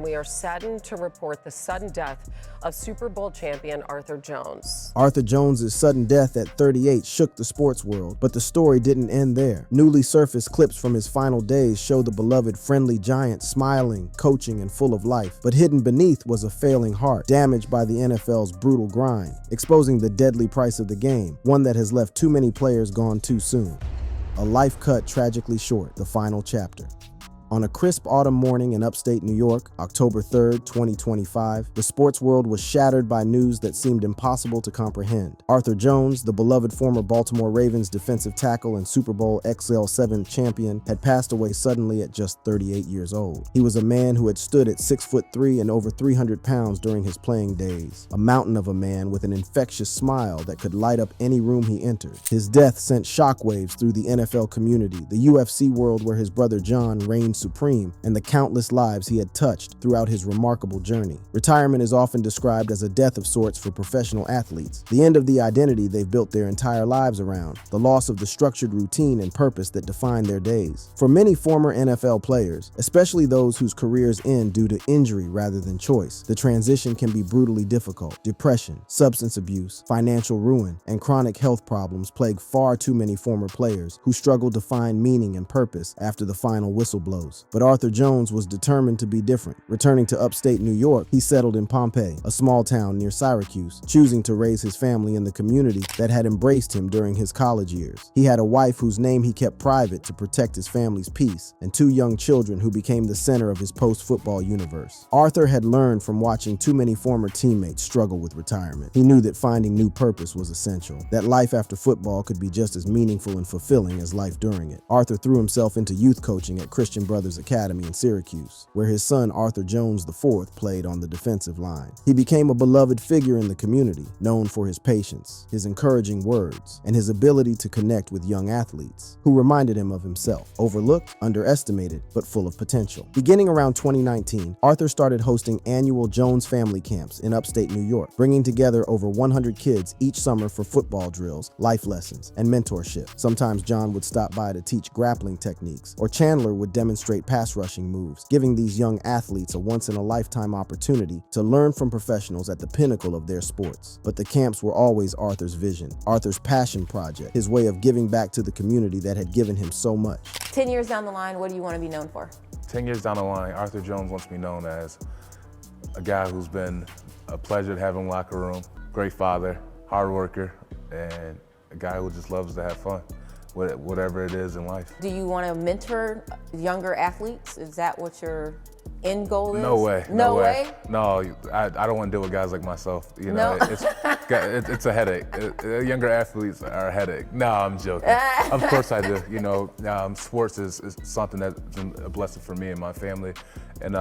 and we are saddened to report the sudden death of Super Bowl champion Arthur Jones. Arthur Jones's sudden death at 38 shook the sports world, but the story didn't end there. Newly surfaced clips from his final days show the beloved friendly giant smiling, coaching, and full of life. But hidden beneath was a failing heart, damaged by the NFL's brutal grind, exposing the deadly price of the game, one that has left too many players gone too soon. A life cut tragically short, the final chapter. On a crisp autumn morning in upstate New York, October 3rd, 2025, the sports world was shattered by news that seemed impossible to comprehend. Arthur Jones, the beloved former Baltimore Ravens defensive tackle and Super Bowl XL7 champion, had passed away suddenly at just 38 years old. He was a man who had stood at 6'3" and over 300 pounds during his playing days, a mountain of a man with an infectious smile that could light up any room he entered. His death sent shockwaves through the NFL community, the UFC world where his brother John reigned supreme, and the countless lives he had touched throughout his remarkable journey. Retirement is often described as a death of sorts for professional athletes, the end of the identity they've built their entire lives around, the loss of the structured routine and purpose that defined their days. For many former NFL players, especially those whose careers end due to injury rather than choice, the transition can be brutally difficult. Depression, substance abuse, financial ruin, and chronic health problems plague far too many former players who struggle to find meaning and purpose after the final whistle blows. But Arthur Jones was determined to be different. Returning to upstate New York, he settled in Pompey, a small town near Syracuse, choosing to raise his family in the community that had embraced him during his college years. He had a wife whose name he kept private to protect his family's peace, and 2 young children who became the center of his post-football universe. Arthur had learned from watching too many former teammates struggle with retirement. He knew that finding new purpose was essential, that life after football could be just as meaningful and fulfilling as life during it. Arthur threw himself into youth coaching at Christian Brothers Academy in Syracuse, where his son Arthur Jones IV played on the defensive line. He became a beloved figure in the community, known for his patience, his encouraging words, and his ability to connect with young athletes, who reminded him of himself, overlooked, underestimated, but full of potential. Beginning around 2019, Arthur started hosting annual Jones family camps in upstate New York, bringing together over 100 kids each summer for football drills, life lessons, and mentorship. Sometimes John would stop by to teach grappling techniques, or Chandler would demonstrate pass rushing moves, giving these young athletes a once-in-a-lifetime opportunity to learn from professionals at the pinnacle of their sports. But the camps were always Arthur's vision, Arthur's passion project, his way of giving back to the community that had given him so much. 10 years down the line, what do you want to be known for? 10 years down the line, Arthur Jones wants to be known as a guy who's been a pleasure to have in the locker room, great father, hard worker, and a guy who just loves to have fun, whatever it is in life. Do you want to mentor younger athletes? Is that what your end goal is? No way. No way? No, I don't want to deal with guys like myself. You know, No. it's a headache. Younger athletes are a headache. No, I'm joking. Of course I do. You know, sports is something that's been a blessing for me and my family, and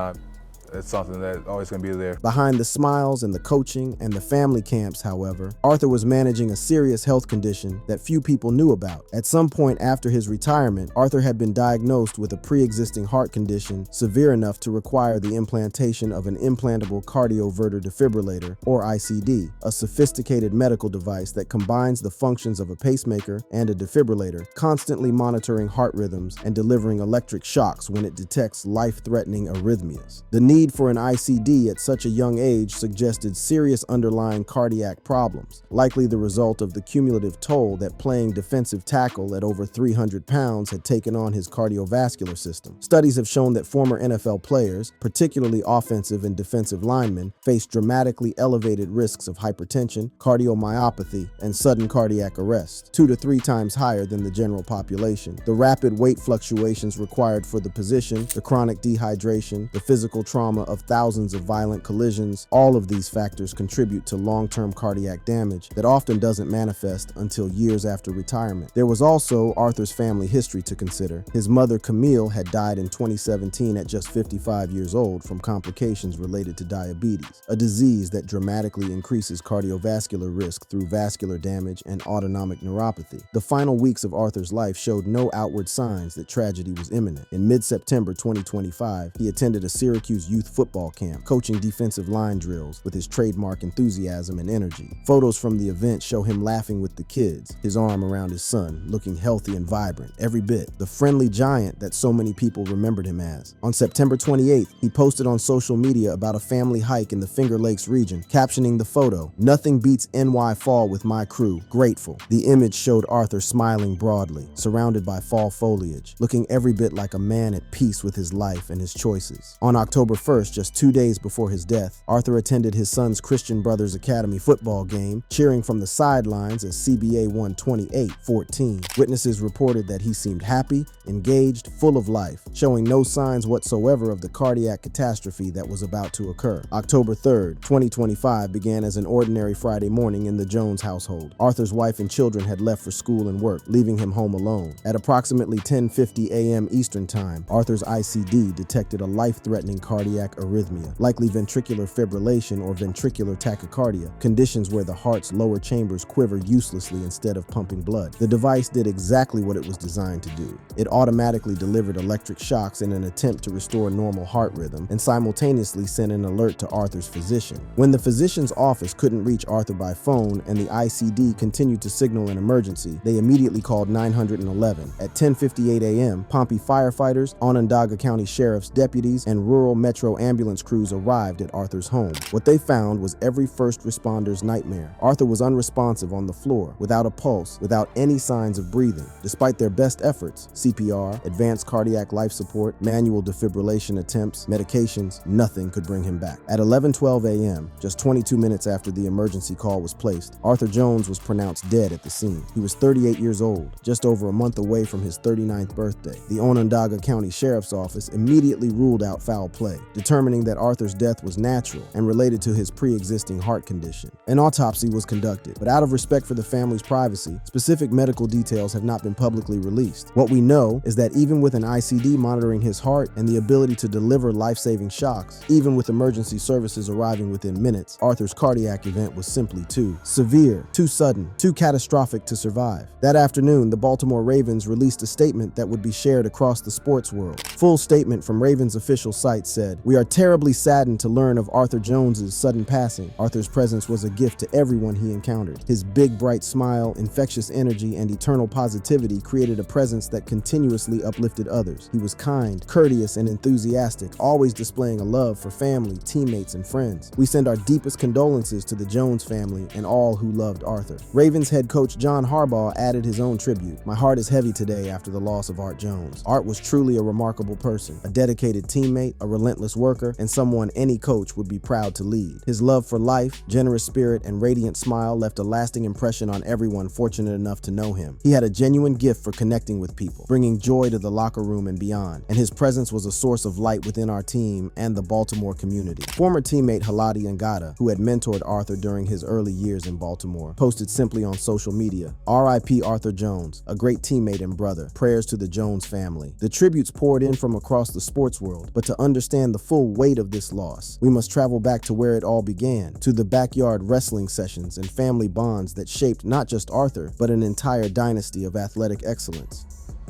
it's something that's always going to be there. Behind the smiles and the coaching and the family camps, however, Arthur was managing a serious health condition that few people knew about. At some point after his retirement, Arthur had been diagnosed with a pre-existing heart condition severe enough to require the implantation of an implantable cardioverter defibrillator, or ICD, a sophisticated medical device that combines the functions of a pacemaker and a defibrillator, constantly monitoring heart rhythms and delivering electric shocks when it detects life-threatening arrhythmias. The need for an ICD at such a young age suggested serious underlying cardiac problems, likely the result of the cumulative toll that playing defensive tackle at over 300 pounds had taken on his cardiovascular system. Studies have shown that former NFL players, particularly offensive and defensive linemen, face dramatically elevated risks of hypertension, cardiomyopathy, and sudden cardiac arrest, 2 to 3 times higher than the general population. The rapid weight fluctuations required for the position, the chronic dehydration, the physical trauma of thousands of violent collisions, all of these factors contribute to long-term cardiac damage that often doesn't manifest until years after retirement. There was also Arthur's family history to consider. His mother, Camille, had died in 2017 at just 55 years old from complications related to diabetes, a disease that dramatically increases cardiovascular risk through vascular damage and autonomic neuropathy. The final weeks of Arthur's life showed no outward signs that tragedy was imminent. In mid-September 2025, he attended a Syracuse youth youth football camp, coaching defensive line drills with his trademark enthusiasm and energy. Photos from the event show him laughing with the kids, his arm around his son, looking healthy and vibrant, every bit, the friendly giant that so many people remembered him as. On September 28th, he posted on social media about a family hike in the Finger Lakes region, captioning the photo, "Nothing beats NY fall with my crew, grateful." The image showed Arthur smiling broadly, surrounded by fall foliage, looking every bit like a man at peace with his life and his choices. On October 1st, just 2 days before his death, Arthur attended his son's Christian Brothers Academy football game, cheering from the sidelines as CBA won 28-14. Witnesses reported that he seemed happy, engaged, full of life, showing no signs whatsoever of the cardiac catastrophe that was about to occur. October 3rd, 2025 began as an ordinary Friday morning in the Jones household. Arthur's wife and children had left for school and work, leaving him home alone. At approximately 10:50 a.m. Eastern Time, Arthur's ICD detected a life-threatening cardiac arrhythmia, likely ventricular fibrillation or ventricular tachycardia, conditions where the heart's lower chambers quiver uselessly instead of pumping blood. The device did exactly what it was designed to do. It automatically delivered electric shocks in an attempt to restore normal heart rhythm and simultaneously sent an alert to Arthur's physician. When the physician's office couldn't reach Arthur by phone and the ICD continued to signal an emergency, they immediately called 911. At 10:58 a.m., Pompey firefighters, Onondaga County Sheriff's deputies, and rural metro ambulance crews arrived at Arthur's home. What they found was every first responder's nightmare. Arthur was unresponsive on the floor, without a pulse, without any signs of breathing. Despite their best efforts, CPR, advanced cardiac life support, manual defibrillation attempts, medications, nothing could bring him back. At 11:12 a.m., just 22 minutes after the emergency call was placed, Arthur Jones was pronounced dead at the scene. He was 38 years old, just over a month away from his 39th birthday. The Onondaga County Sheriff's Office immediately ruled out foul play, determining that Arthur's death was natural and related to his pre-existing heart condition. An autopsy was conducted, but out of respect for the family's privacy, specific medical details have not been publicly released. What we know is that even with an ICD monitoring his heart and the ability to deliver life-saving shocks, even with emergency services arriving within minutes, Arthur's cardiac event was simply too severe, too sudden, too catastrophic to survive. That afternoon, the Baltimore Ravens released a statement that would be shared across the sports world. Full statement from Ravens official site said, "We are terribly saddened to learn of Arthur Jones's sudden passing. Arthur's presence was a gift to everyone he encountered. His big, bright smile, infectious energy, and eternal positivity created a presence that continuously uplifted others. He was kind, courteous, and enthusiastic, always displaying a love for family, teammates, and friends. We send our deepest condolences to the Jones family and all who loved Arthur." Ravens head coach John Harbaugh added his own tribute. "My heart is heavy today after the loss of Art Jones. Art was truly a remarkable person, a dedicated teammate, a relentless worker, and someone any coach would be proud to lead. His love for life, generous spirit, and radiant smile left a lasting impression on everyone fortunate enough to know him. He had a genuine gift for connecting with people, bringing joy to the locker room and beyond, and his presence was a source of light within our team and the Baltimore community." Former teammate Haladi Ngata, who had mentored Arthur during his early years in Baltimore, posted simply on social media, "R.I.P. Arthur Jones, a great teammate and brother. Prayers to the Jones family." The tributes poured in from across the sports world, but to understand the full weight of this loss, we must travel back to where it all began, to the backyard wrestling sessions and family bonds that shaped not just Arthur, but an entire dynasty of athletic excellence.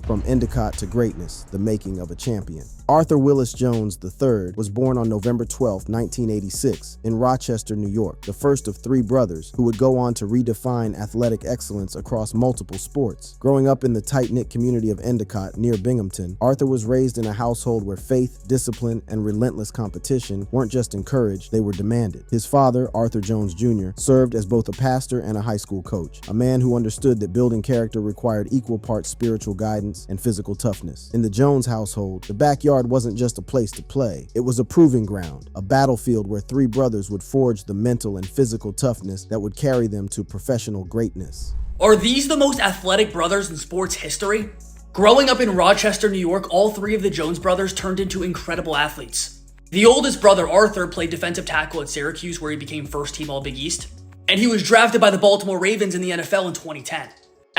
From Endicott to greatness, the making of a champion. Arthur Willis Jones III was born on November 12, 1986, in Rochester, New York, the first of three brothers who would go on to redefine athletic excellence across multiple sports. Growing up in the tight-knit community of Endicott near Binghamton, Arthur was raised in a household where faith, discipline, and relentless competition weren't just encouraged, they were demanded. His father, Arthur Jones Jr., served as both a pastor and a high school coach, a man who understood that building character required equal parts spiritual guidance and physical toughness. In the Jones household, the backyard wasn't just a place to play. It was a proving ground, a battlefield where three brothers would forge the mental and physical toughness that would carry them to professional greatness. Are these the most athletic brothers in sports history? Growing up in Rochester, New York, all three of the Jones brothers turned into incredible athletes. The oldest brother, Arthur, played defensive tackle at Syracuse, where he became first team All-Big East, and he was drafted by the Baltimore Ravens in the NFL in 2010.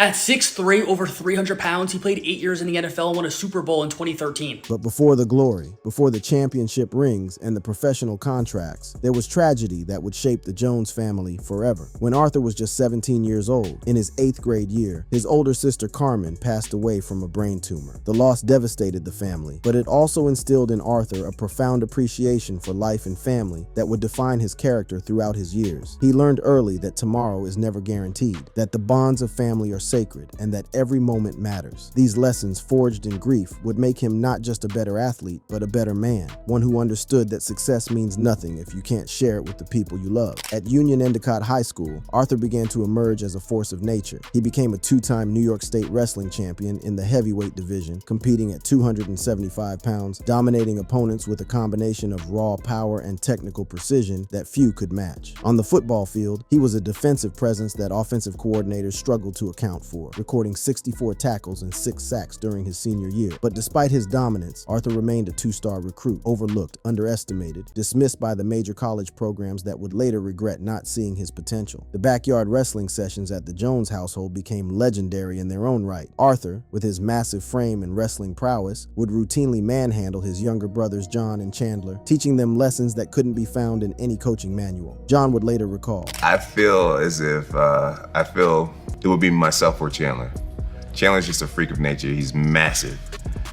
At 6'3", over 300 pounds, he played 8 years in the NFL and won a Super Bowl in 2013. But before the glory, before the championship rings and the professional contracts, there was tragedy that would shape the Jones family forever. When Arthur was just 17 years old, in his 8th grade year, his older sister Carmen passed away from a brain tumor. The loss devastated the family, but it also instilled in Arthur a profound appreciation for life and family that would define his character throughout his years. He learned early that tomorrow is never guaranteed, that the bonds of family are sacred, and that every moment matters. These lessons, forged in grief, would make him not just a better athlete, but a better man, one who understood that success means nothing if you can't share it with the people you love. At Union Endicott High School, Arthur began to emerge as a force of nature. He became a 2-time New York State wrestling champion in the heavyweight division, competing at 275 pounds, dominating opponents with a combination of raw power and technical precision that few could match. On the football field, he was a defensive presence that offensive coordinators struggled to account for, recording 64 tackles and 6 sacks during his senior year. But despite his dominance, Arthur remained a 2-star recruit, overlooked, underestimated, dismissed by the major college programs that would later regret not seeing his potential. The backyard wrestling sessions at the Jones household became legendary in their own right. Arthur, with his massive frame and wrestling prowess, would routinely manhandle his younger brothers John and Chandler, teaching them lessons that couldn't be found in any coaching manual. John would later recall, I feel as if it would be myself or Chandler. Chandler's just a freak of nature. He's massive.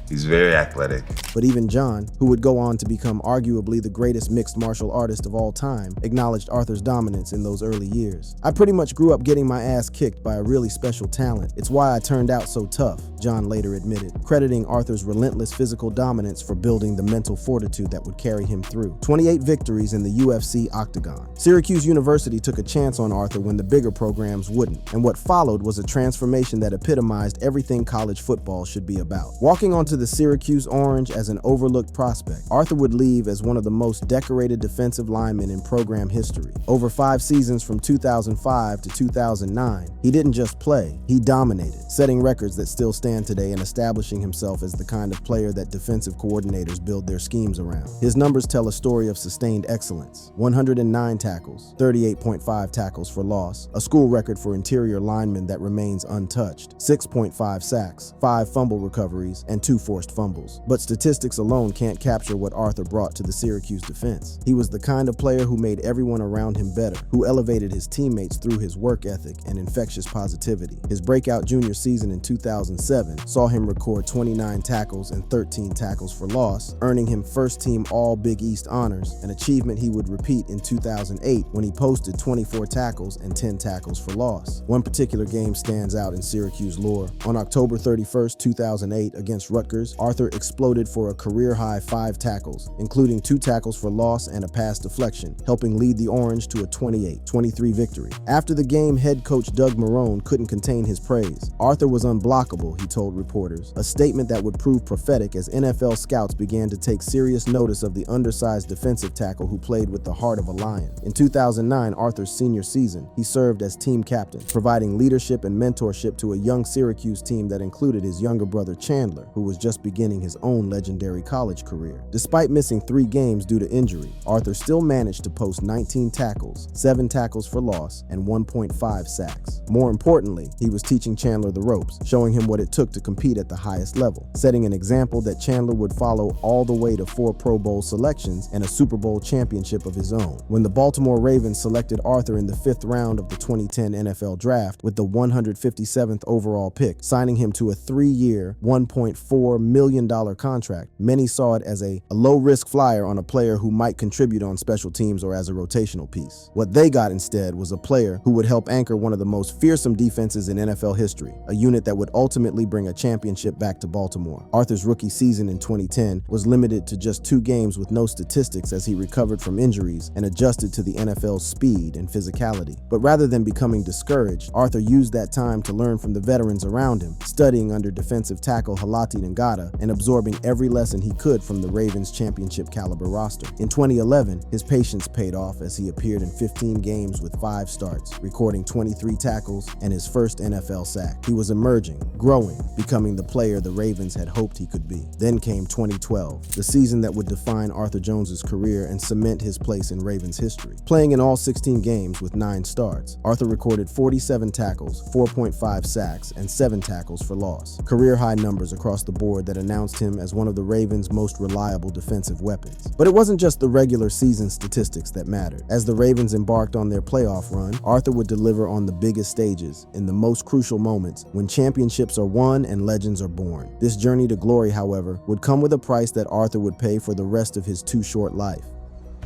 He's very athletic. But even John, who would go on to become arguably the greatest mixed martial artist of all time, acknowledged Arthur's dominance in those early years. I pretty much grew up getting my ass kicked by a really special talent. It's why I turned out so tough, John later admitted, crediting Arthur's relentless physical dominance for building the mental fortitude that would carry him through. 28 victories in the UFC octagon. Syracuse University took a chance on Arthur when the bigger programs wouldn't, and what followed was a transformation that epitomized everything college football should be about. Walking onto the Syracuse Orange as an overlooked prospect, Arthur would leave as one of the most decorated defensive linemen in program history. Over 5 seasons from 2005 to 2009, he didn't just play, he dominated, setting records that still stand today and establishing himself as the kind of player that defensive coordinators build their schemes around. His numbers tell a story of sustained excellence: 109 tackles, 38.5 tackles for loss, a school record for interior linemen that remains untouched, 6.5 sacks, 5 fumble recoveries, and 2 forced fumbles. But statistics alone can't capture what Arthur brought to the Syracuse defense. He was the kind of player who made everyone around him better, who elevated his teammates through his work ethic and infectious positivity. His breakout junior season in 2007 saw him record 29 tackles and 13 tackles for loss, earning him first-team All-Big East honors, an achievement he would repeat in 2008 when he posted 24 tackles and 10 tackles for loss. One particular game stands out in Syracuse lore. On October 31st, 2008, against Rutgers, Arthur exploded for a career-high 5 tackles, including 2 tackles for loss and a pass deflection, helping lead the Orange to a 28-23 victory. After the game, head coach Doug Marrone couldn't contain his praise. Arthur was unblockable, he told reporters, a statement that would prove prophetic as NFL scouts began to take serious notice of the undersized defensive tackle who played with the heart of a lion. In 2009, Arthur's senior season, he served as team captain, providing leadership and mentorship to a young Syracuse team that included his younger brother Chandler, who was just beginning his own legendary college career. Despite missing 3 games due to injury, Arthur still managed to post 19 tackles, 7 tackles for loss, and 1.5 sacks. More importantly, he was teaching Chandler the ropes, showing him what it took to compete at the highest level, setting an example that Chandler would follow all the way to 4 Pro Bowl selections and a Super Bowl championship of his own. When the Baltimore Ravens selected Arthur in the 5th round of the 2010 NFL Draft with the 157th overall pick, signing him to a 3-year, $1.4 million contract, many saw it as a low-risk flyer on a player who might contribute on special teams or as a rotational piece. What they got instead was a player who would help anchor one of the most fearsome defenses in NFL history, a unit that would ultimately bring a championship back to Baltimore. Arthur's rookie season in 2010 was limited to just 2 games with no statistics as he recovered from injuries and adjusted to the NFL's speed and physicality. But rather than becoming discouraged, Arthur used that time to learn from the veterans around him, studying under defensive tackle Halati Ngata and absorbing every lesson he could from the Ravens' championship caliber roster. In 2011, his patience paid off as he appeared in 15 games with 5 starts, recording 23 tackles and his first NFL sack. He was emerging, growing, becoming the player the Ravens had hoped he could be. Then came 2012, the season that would define Arthur Jones's career and cement his place in Ravens history. Playing in all 16 games with 9 starts, Arthur recorded 47 tackles, 4.5 sacks, and 7 tackles for loss. Career-high numbers across the board that announced him as one of the Ravens' most reliable defensive weapons. But it wasn't just the regular season statistics that mattered. As the Ravens embarked on their playoff run, Arthur would deliver on the biggest stages, in the most crucial moments, when championships are won and legends are born. This journey to glory, however, would come with a price that Arthur would pay for the rest of his too short life.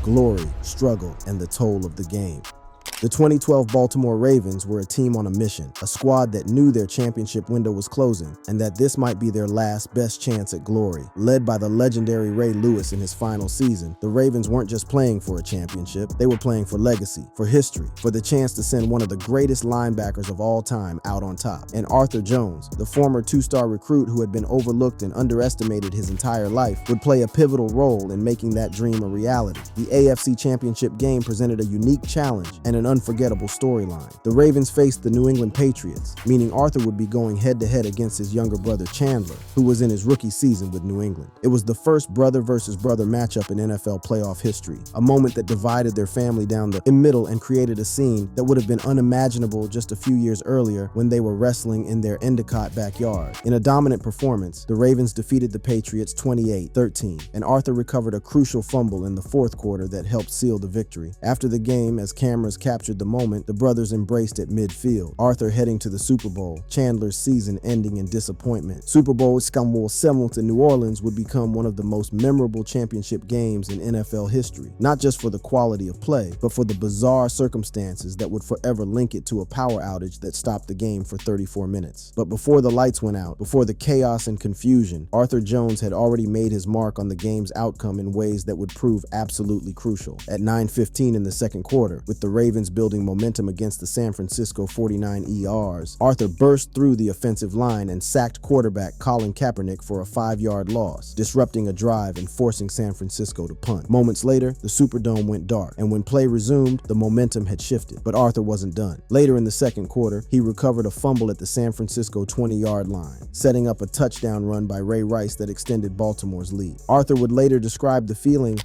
Glory, struggle, and the toll of the game. The 2012 Baltimore Ravens were a team on a mission, a squad that knew their championship window was closing and that this might be their last best chance at glory. Led by the legendary Ray Lewis in his final season, the Ravens weren't just playing for a championship, they were playing for legacy, for history, for the chance to send one of the greatest linebackers of all time out on top. And Arthur Jones, the former 2-star recruit who had been overlooked and underestimated his entire life, would play a pivotal role in making that dream a reality. The AFC Championship game presented a unique challenge and an unforgettable storyline. The Ravens faced the New England Patriots, meaning Arthur would be going head-to-head against his younger brother Chandler, who was in his rookie season with New England. It was the first brother versus brother matchup in NFL playoff history, a moment that divided their family down the middle and created a scene that would have been unimaginable just a few years earlier when they were wrestling in their Endicott backyard. In a dominant performance, the Ravens defeated the Patriots 28-13, and Arthur recovered a crucial fumble in the fourth quarter that helped seal the victory. After the game, as cameras captured the moment, the brothers embraced at midfield, Arthur heading to the Super Bowl, Chandler's season ending in disappointment. Super Bowl 7 in New Orleans would become one of the most memorable championship games in NFL history, not just for the quality of play, but for the bizarre circumstances that would forever link it to a power outage that stopped the game for 34 minutes. But before the lights went out, before the chaos and confusion, Arthur Jones had already made his mark on the game's outcome in ways that would prove absolutely crucial. At 9:15 in the second quarter, with the Ravens building momentum against the San Francisco 49ers, Arthur burst through the offensive line and sacked quarterback Colin Kaepernick for a 5-yard loss, disrupting a drive and forcing San Francisco to punt. Moments later, the Superdome went dark, and when play resumed, the momentum had shifted. But Arthur wasn't done. Later in the second quarter, he recovered a fumble at the San Francisco 20-yard line, setting up a touchdown run by Ray Rice that extended Baltimore's lead. Arthur would later describe the feeling,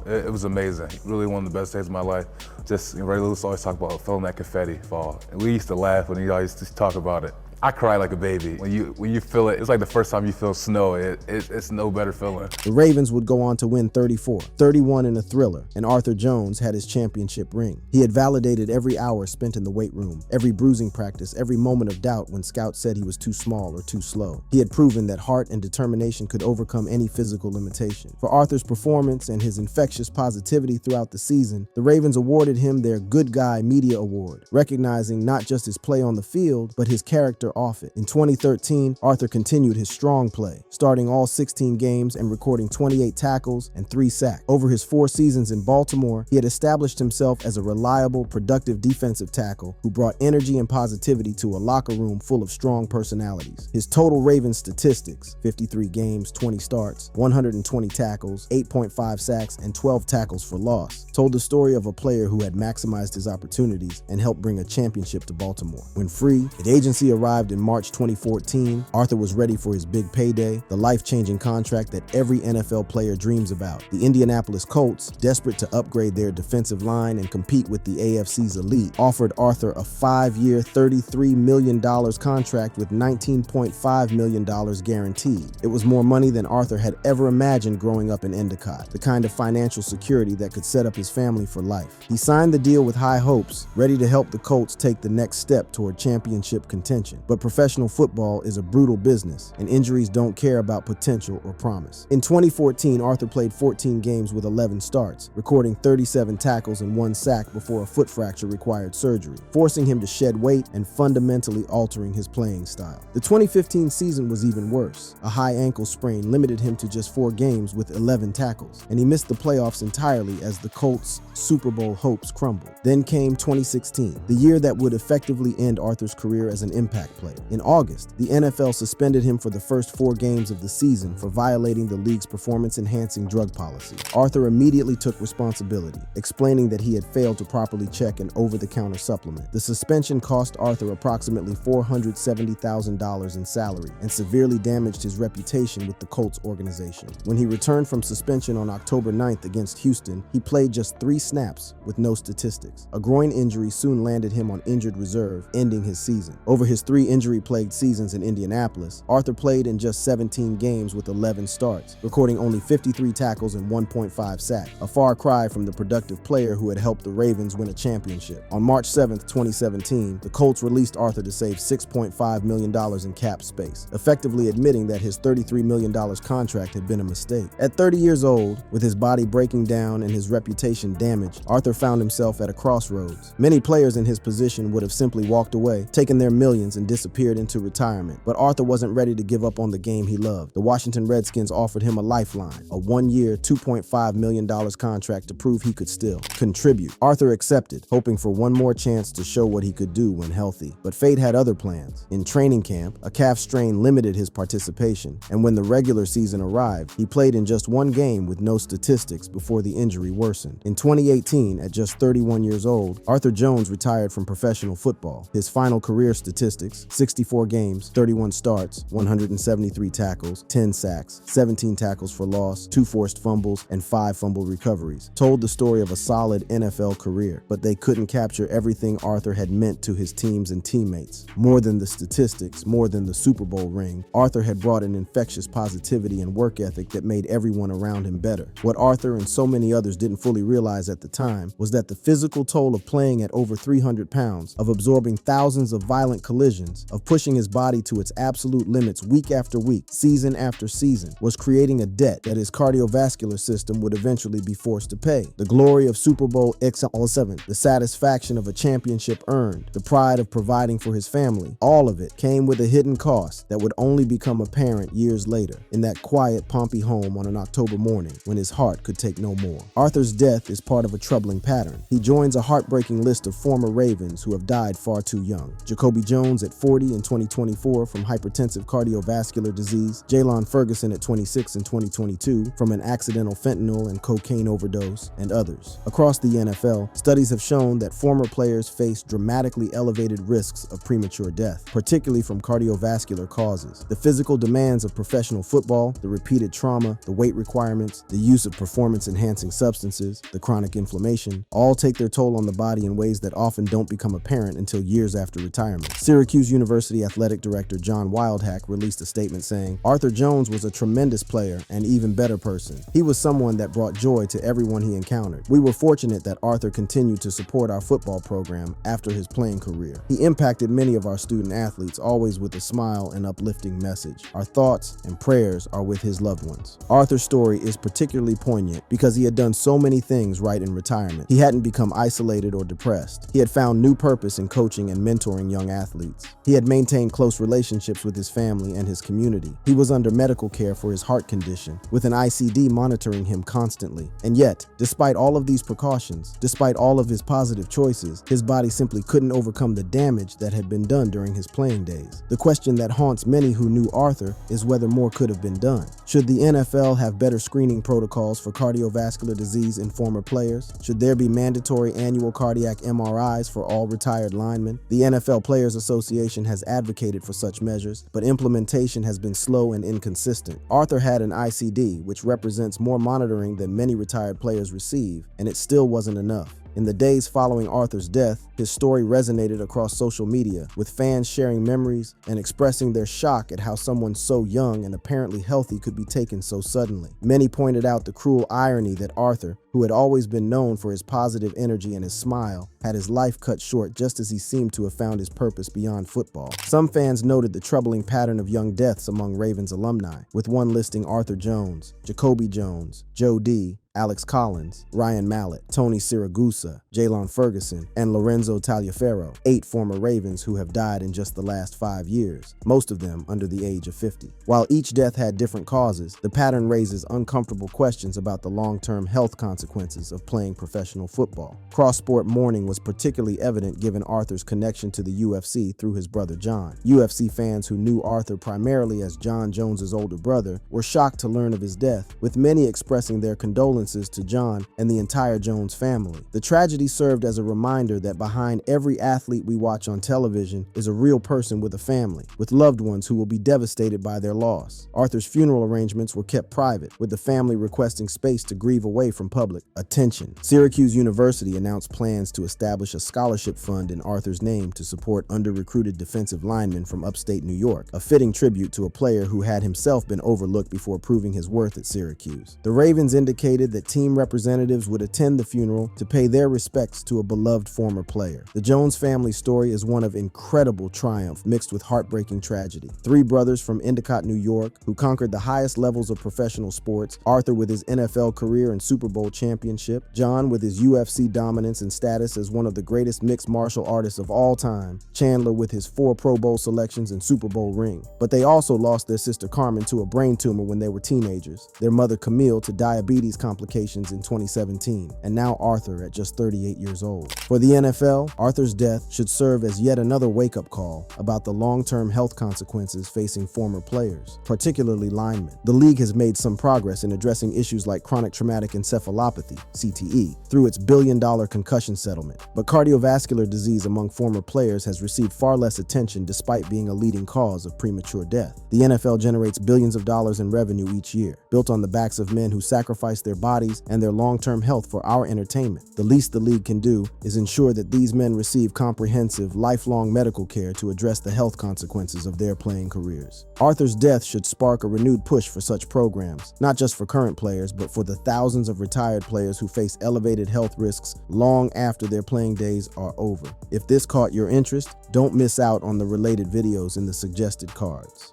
It was amazing. Really one of the best days of my life. Just, Ray Lewis always talk about feeling that confetti fall. And we used to laugh when he always used to talk about it. I cry like a baby. When you feel it, it's like the first time you feel snow. It's no better feeling. The Ravens would go on to win 34-31 in a thriller, and Arthur Jones had his championship ring. He had validated every hour spent in the weight room, every bruising practice, every moment of doubt when scouts said he was too small or too slow. He had proven that heart and determination could overcome any physical limitation. For Arthur's performance and his infectious positivity throughout the season, the Ravens awarded him their Good Guy Media Award, recognizing not just his play on the field, but his character off it. In 2013, Arthur continued his strong play, starting all 16 games and recording 28 tackles and 3 sacks. Over his 4 seasons in Baltimore, he had established himself as a reliable, productive defensive tackle who brought energy and positivity to a locker room full of strong personalities. His total Ravens statistics, 53 games, 20 starts, 120 tackles, 8.5 sacks, and 12 tackles for loss, told the story of a player who had maximized his opportunities and helped bring a championship to Baltimore. When free agency arrived in March 2014, Arthur was ready for his big payday, the life-changing contract that every NFL player dreams about. The Indianapolis Colts, desperate to upgrade their defensive line and compete with the AFC's elite, offered Arthur a 5-year, $33 million contract with $19.5 million guaranteed. It was more money than Arthur had ever imagined growing up in Endicott, the kind of financial security that could set up his family for life. He signed the deal with high hopes, ready to help the Colts take the next step toward championship contention. But professional football is a brutal business, and injuries don't care about potential or promise. In 2014, Arthur played 14 games with 11 starts, recording 37 tackles and 1 sack before a foot fracture required surgery, forcing him to shed weight and fundamentally altering his playing style. The 2015 season was even worse. A high ankle sprain limited him to just 4 games with 11 tackles, and he missed the playoffs entirely as the Colts' Super Bowl hopes crumbled. Then came 2016, the year that would effectively end Arthur's career as an impact player. In August, the NFL suspended him for the first 4 games of the season for violating the league's performance-enhancing drug policy. Arthur immediately took responsibility, explaining that he had failed to properly check an over-the-counter supplement. The suspension cost Arthur approximately $470,000 in salary and severely damaged his reputation with the Colts organization. When he returned from suspension on October 9th against Houston, he played just 3 snaps with no statistics. A groin injury soon landed him on injured reserve, ending his season. Over his 3 injury-plagued seasons in Indianapolis, Arthur played in just 17 games with 11 starts, recording only 53 tackles and 1.5 sacks, a far cry from the productive player who had helped the Ravens win a championship. On March 7, 2017, the Colts released Arthur to save $6.5 million in cap space, effectively admitting that his $33 million contract had been a mistake. At 30 years old, with his body breaking down and his reputation damaged, Arthur found himself at a crossroads. Many players in his position would have simply walked away, taken their millions, and disappeared into retirement. But Arthur wasn't ready to give up on the game he loved. The Washington Redskins offered him a lifeline, a 1-year, $2.5 million contract to prove he could still contribute. Arthur accepted, hoping for one more chance to show what he could do when healthy. But fate had other plans. In training camp, a calf strain limited his participation, and when the regular season arrived, he played in just 1 game with no statistics before the injury worsened. In 2018, at just 31 years old, Arthur Jones retired from professional football. His final career statistics: 64 games, 31 starts, 173 tackles, 10 sacks, 17 tackles for loss, 2 forced fumbles, and 5 fumble recoveries, told the story of a solid NFL career, but they couldn't capture everything Arthur had meant to his teams and teammates. More than the statistics, more than the Super Bowl ring, Arthur had brought an infectious positivity and work ethic that made everyone around him better. What Arthur and so many others didn't fully realize at the time was that the physical toll of playing at over 300 pounds, of absorbing thousands of violent collisions, of pushing his body to its absolute limits week after week, season after season, was creating a debt that his cardiovascular system would eventually be forced to pay. The glory of Super Bowl XL7, the satisfaction of a championship earned, the pride of providing for his family, all of it came with a hidden cost that would only become apparent years later, in that quiet Pompey home on an October morning when his heart could take no more. Arthur's death is part of a troubling pattern. He joins a heartbreaking list of former Ravens who have died far too young. Jacoby Jones at 40 in 2024 from hypertensive cardiovascular disease, Jalen Ferguson at 26 in 2022 from an accidental fentanyl and cocaine overdose, and others. Across the NFL, studies have shown that former players face dramatically elevated risks of premature death, particularly from cardiovascular causes. The physical demands of professional football, the repeated trauma, the weight requirements, the use of performance-enhancing substances, the chronic inflammation, all take their toll on the body in ways that often don't become apparent until years after retirement. Syracuse University athletic director John Wildhack released a statement saying, "Arthur Jones was a tremendous player and even better person. He was someone that brought joy to everyone he encountered. We were fortunate that Arthur continued to support our football program after his playing career. He impacted many of our student athletes, always with a smile and uplifting message. Our thoughts and prayers are with his loved ones." Arthur's story is particularly poignant because he had done so many things right in retirement. He hadn't become isolated or depressed. He had found new purpose in coaching and mentoring young athletes. He had maintained close relationships with his family and his community. He was under medical care for his heart condition, with an ICD monitoring him constantly. And yet, despite all of these precautions, despite all of his positive choices, his body simply couldn't overcome the damage that had been done during his playing days. The question that haunts many who knew Arthur is whether more could have been done. Should the NFL have better screening protocols for cardiovascular disease in former players? Should there be mandatory annual cardiac MRIs for all retired linemen? The NFL Players Association has advocated for such measures, but implementation has been slow and inconsistent. Arthur had an ICD, which represents more monitoring than many retired players receive, and it still wasn't enough. In the days following Arthur's death, his story resonated across social media, with fans sharing memories and expressing their shock at how someone so young and apparently healthy could be taken so suddenly. Many pointed out the cruel irony that Arthur, who had always been known for his positive energy and his smile, had his life cut short just as he seemed to have found his purpose beyond football. Some fans noted the troubling pattern of young deaths among Ravens alumni, with one listing Arthur Jones, Jacoby Jones, Joe D., Alex Collins, Ryan Mallett, Tony Siragusa, Jalen Ferguson, and Lorenzo Taliaferro, 8 former Ravens who have died in just the last 5 years, most of them under the age of 50. While each death had different causes, the pattern raises uncomfortable questions about the long-term health consequences of playing professional football. Cross-sport mourning was particularly evident given Arthur's connection to the UFC through his brother John. UFC fans who knew Arthur primarily as John Jones's older brother were shocked to learn of his death, with many expressing their condolences to John and the entire Jones family. The tragedy served as a reminder that behind every athlete we watch on television is a real person with a family, with loved ones who will be devastated by their loss. Arthur's funeral arrangements were kept private, with the family requesting space to grieve away from public attention. Syracuse University announced plans to establish a scholarship fund in Arthur's name to support under-recruited defensive linemen from upstate New York, a fitting tribute to a player who had himself been overlooked before proving his worth at Syracuse. The Ravens indicated that team representatives would attend the funeral to pay their respects to a beloved former player. The Jones family story is one of incredible triumph mixed with heartbreaking tragedy. 3 brothers from Endicott, New York, who conquered the highest levels of professional sports: Arthur with his NFL career and Super Bowl championship, John with his UFC dominance and status as one of the greatest mixed martial artists of all time, Chandler with his 4 Pro Bowl selections and Super Bowl ring. But they also lost their sister Carmen to a brain tumor when they were teenagers, their mother Camille to diabetes complications in 2017, and now Arthur at just 38 years old. For the NFL, Arthur's death should serve as yet another wake-up call about the long-term health consequences facing former players, particularly linemen. The league has made some progress in addressing issues like chronic traumatic encephalopathy, CTE, through its billion-dollar concussion settlement, but cardiovascular disease among former players has received far less attention despite being a leading cause of premature death. The NFL generates billions of dollars in revenue each year, built on the backs of men who sacrifice their bodies and their long-term health for our entertainment. The least the league can do is ensure that these men receive comprehensive, lifelong medical care to address the health consequences of their playing careers. Arthur's death should spark a renewed push for such programs, not just for current players, but for the thousands of retired players who face elevated health risks long after their playing days are over. If this caught your interest, don't miss out on the related videos in the suggested cards.